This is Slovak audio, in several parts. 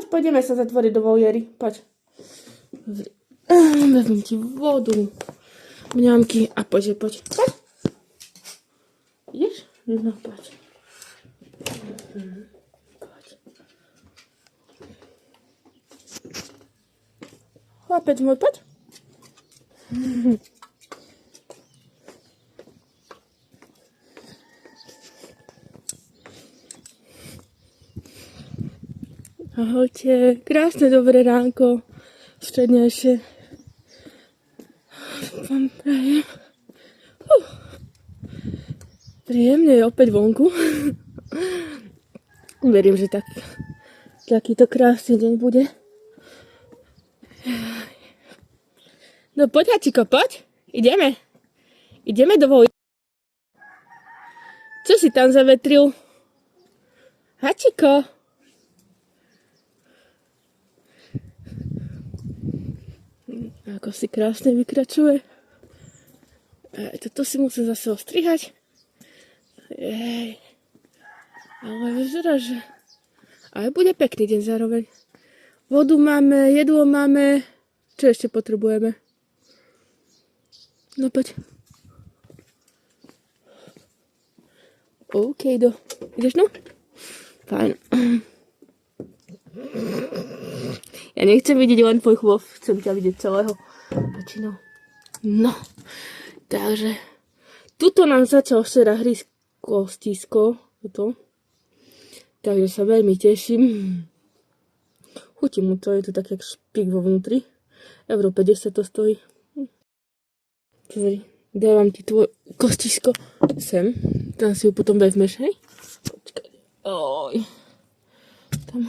Poďme sa zatvoriť do voliéry. Poď. Vezmem ti vodu, mňamky a poď. Poď. Ideš? No, poď. Poď. Chlapec môj, poď. Ahojte, krásne dobré ránko, strednejšie. Vám prajem. Príjemne je opäť vonku. Verím, že takýto krásny deň bude. No poď, Haciko, poď. Ideme do vojny. Čo si tam zavetril? Haciko. Ako si krásne vykračuje. Toto si musím zase ostrihať. Jej. Ale vyzerá, že aj bude pekný deň zároveň. Vodu máme, jedlo máme. Čo ešte potrebujeme? No poď. OK, ideš no? Fajn. Ja nechcem vidieť len tvoj chvost, chcem ťa vidieť celého. Väčšinou. No, takže tuto nám začal včera hrísť kostisko. Takže sa veľmi teším. Chutí mu to, je to tak jak špík vo vnútri. Euro 50 to stojí. Pozri, dávam ti tvoje kostisko sem. Tam si ju potom vezmeš, hej? Počkaj. Oj. Tam.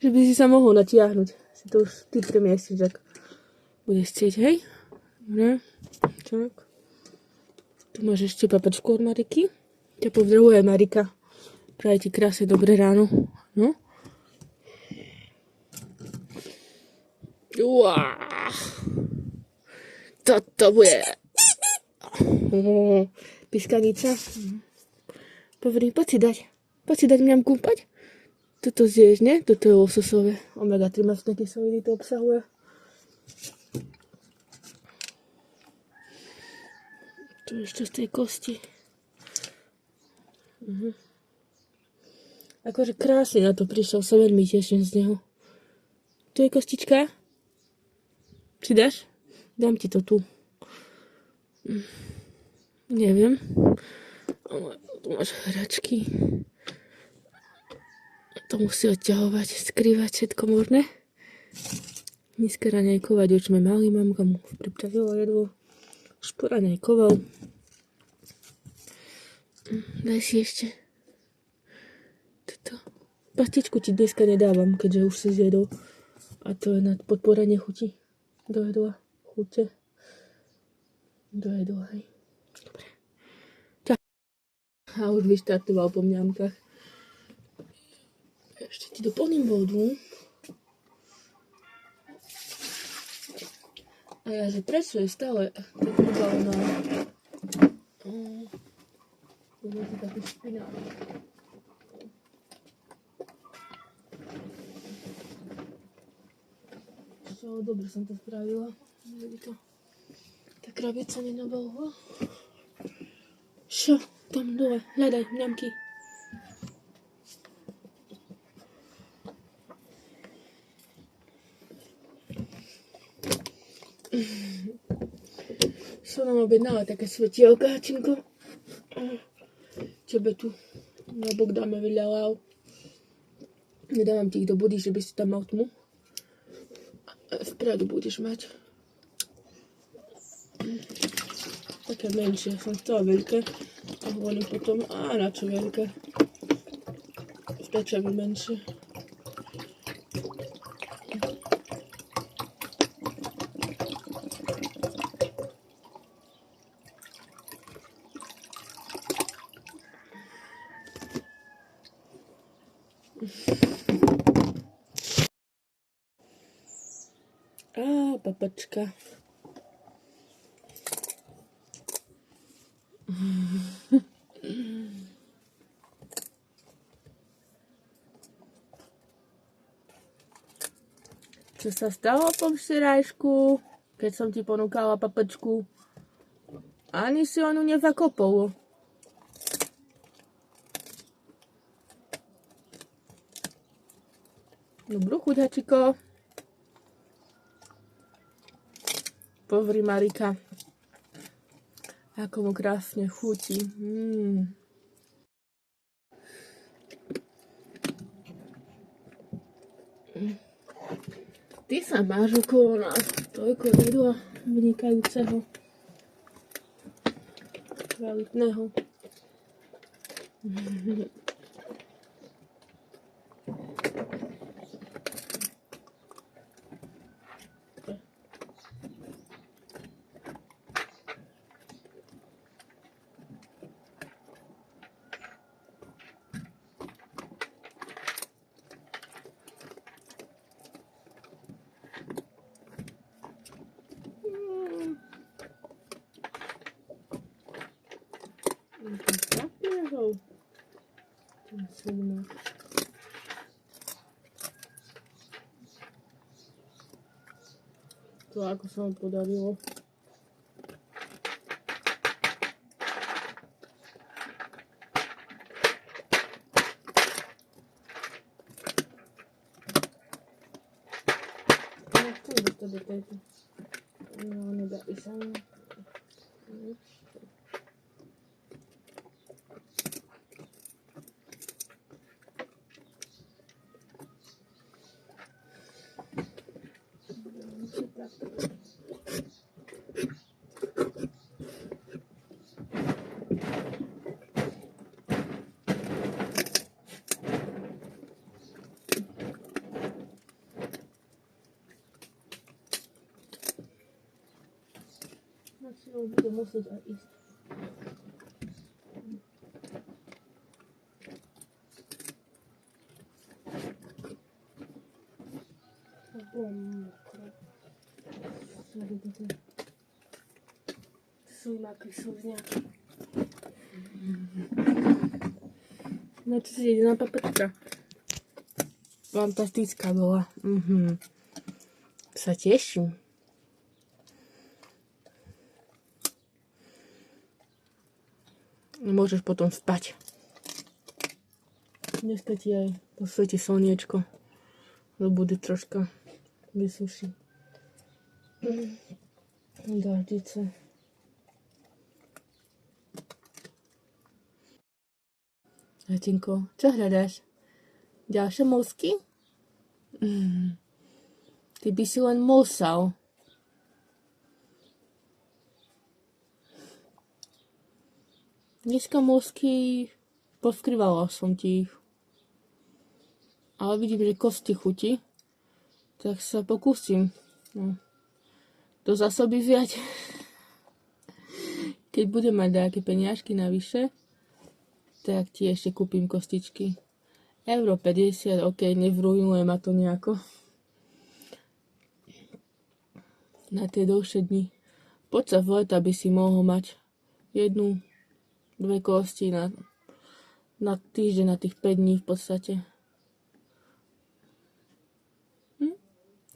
Že by si sa mohol natiahnuť. Si to už ty premiestiš, ak budeš chcieť, hej? Dobre. Tak. Tu máš ešte papačku od Mariky. Ťa pozdravuje Marika. Praje ti krásne dobré ráno. No. Uá. Toto bude. Piskanica. Poď si dať mňamku, poď. Toto zješ, ne? Toto je lososové. Omega-3 mastné kyseliny to obsahuje. Tu ešte z tej kosti. Akože krásne na to prišiel, sa veľmi teším z neho. Tu je kostička. Si dáš? Dám ti to tu. Neviem. Tu máš hračky. To musí odťahovať, skrývať všetko možné. Dneska raňajkovať už sme mali, mamka mu pripravila jedlo. Špora raňajkoval. Daj si ešte. Toto. Pastičku ti dneska nedávam, keďže už si zjedol. A to je na podporenie chuti. Do jedla. Chute. Do jedla, hej. Dobre. Čau. A už vyštartoval po mňamkách. Ešte ti doplním vodu. A ja, že prečo je stále tak ubalná. To je taký špinák. Čo, dobre som to spravila. Aby to tá krabica nenabahla. Čo? Tam dole. Hľadaj mňamky. Som nám objednala také svetielka, Hačinko. Tebe tu na bok dáme veľa láv. Nedávam ti ich do body, že by si tam mal tmu. Vpredu budeš mať. Také menšie. Som chcela veľké. A hovorím potom, na čo veľké. Stačia mi menšie. Papačka. Čo sa stalo po včerajšku, keď som ti ponúkala paprčku? Ani si onu nezakopol. Dobrú chuť, hačiko. Pozri, Marika, ako mu krásne chutí. Ty sa máš okolo nás toľko jedla vynikajúceho, kvalitného. To ako sa vám podarilo. No, nedarí sa mi. Bude musieť aj ísť. Sumáky sú z nejaké. No čo si jediná paprčka. Fantastická bola. Sa teším. Môžeš potom spať. Dneska ti aj posvieti slniečko. Bude troška vysuší. Daždice. Hatinko, čo hľadáš? Ďalšie mozky? Ty by si len musel. Dneska mozky poskrývala som ti ich. Ale vidím, že kosti chutí. Tak sa pokúsim. No. To zásoby vziať. Keď budem mať nejaké peniažky navyše, tak ti ešte kúpim kostičky. Euro 50, ok, nevrujuje ma to nejako. Na tie dlhšie dni. Poď sa v leta by si mohol mať 1-2 kosti na týždeň, na tých 5 dní v podstate.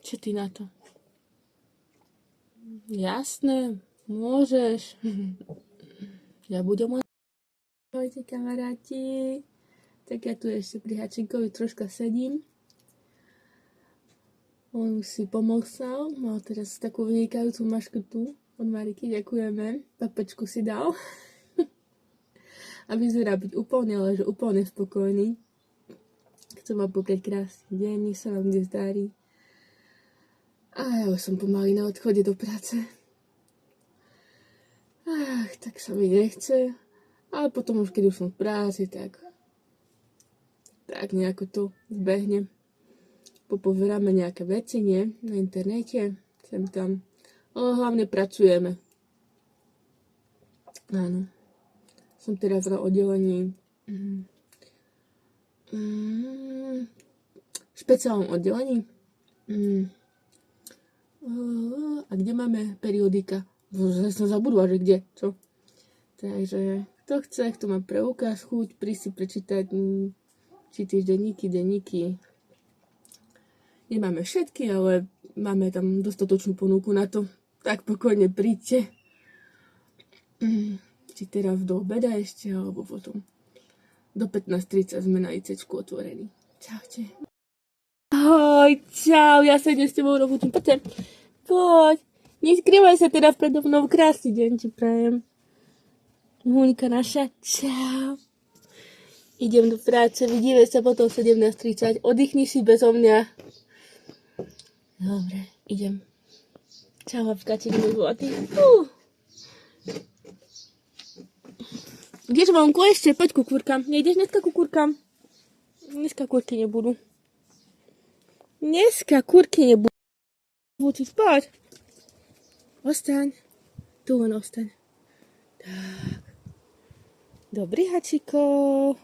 Čo ty na to? Jasné, môžeš. Ja budem len... Ahojte kamaráti. Tak ja tu ešte pri Hačinkovi troška sedím. On už si pomocnal. Mal teraz takú vynikajúcu maškrtu od Mariky. Ďakujeme. Paprčku si dal. A vyzerá byť úplne, ale že úplne spokojný. Chcem vám poprieť krásny deň, nech sa vám dnes darí. A ja už som pomaly na odchode do práce. Tak sa mi nechce. Ale potom už, keď už som v práci, tak nejako to zbehne. Popozeráme nejaké veci, nie? Na internete, sem tam. Ale hlavne pracujeme. Áno. Som teraz na oddelení. Špeciálnom oddelení. A kde máme periodika? Zase som zabudla, že kde, čo? Takže kto chce, kto má preukaz, chuť, prísť si prečítať či týždenníky, denníky. Nemáme všetky, ale Máme tam dostatočnú ponuku na to. Tak pokojne príďte. Či teraz do obeda ešte, alebo potom. Do 15:30 sme na ICčku otvorení. Čaute. Ahoj, čau, ja sa idem s tebou robotím. Poď. Neskrývaj sa teda predo mnou. Krásny deň ti prajem. Huňka naša, čau. Idem do práce, vidíme sa potom 17:30. Oddychni si bezo mňa. Dobre, idem. Čau, babkaček, môj zlatý. Kdeže vonku ešte? Poď ku kúrkam. Nejdeš dneska ku kúrkam? Dneska kúrky nebudú. Poď. Ostaň. Tu len ostaň. Tak. Dobrý, hačiko.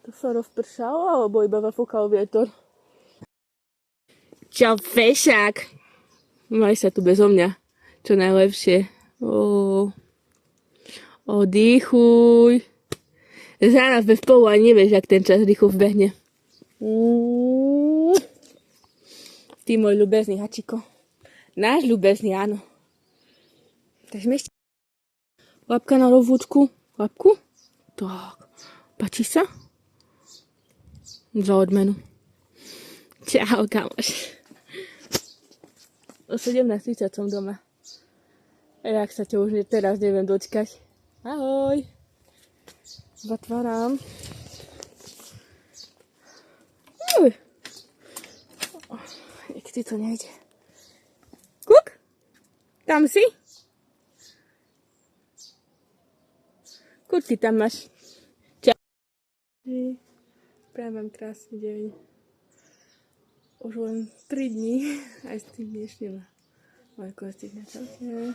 To sa rozpršalo, alebo iba zafúkal vietor? Čau, fešák. Maj sa tu bezo mňa. Čo najlepšie. Oddychuj. Za nás bez spolu ani nevieš, jak ten čas rýchlo vbehne. Ty môj ľubezný hačiko. Náš ľubezný, áno. Takže mi ešte... Lapka na rovúčku. Lapku? Tak. Páči sa? Za odmenu. Čau, kamoš. O 17:30 som doma. Jak sa ťa už teraz neviem dočkať. Ahoj. Zatváram. Jak ti to nejde. Kuk? Tam si? Kuk ty tam máš? Čau. Prajem vám krásny deň. Už len 3 dní, aj s tým dnešným. Veľko, čaute.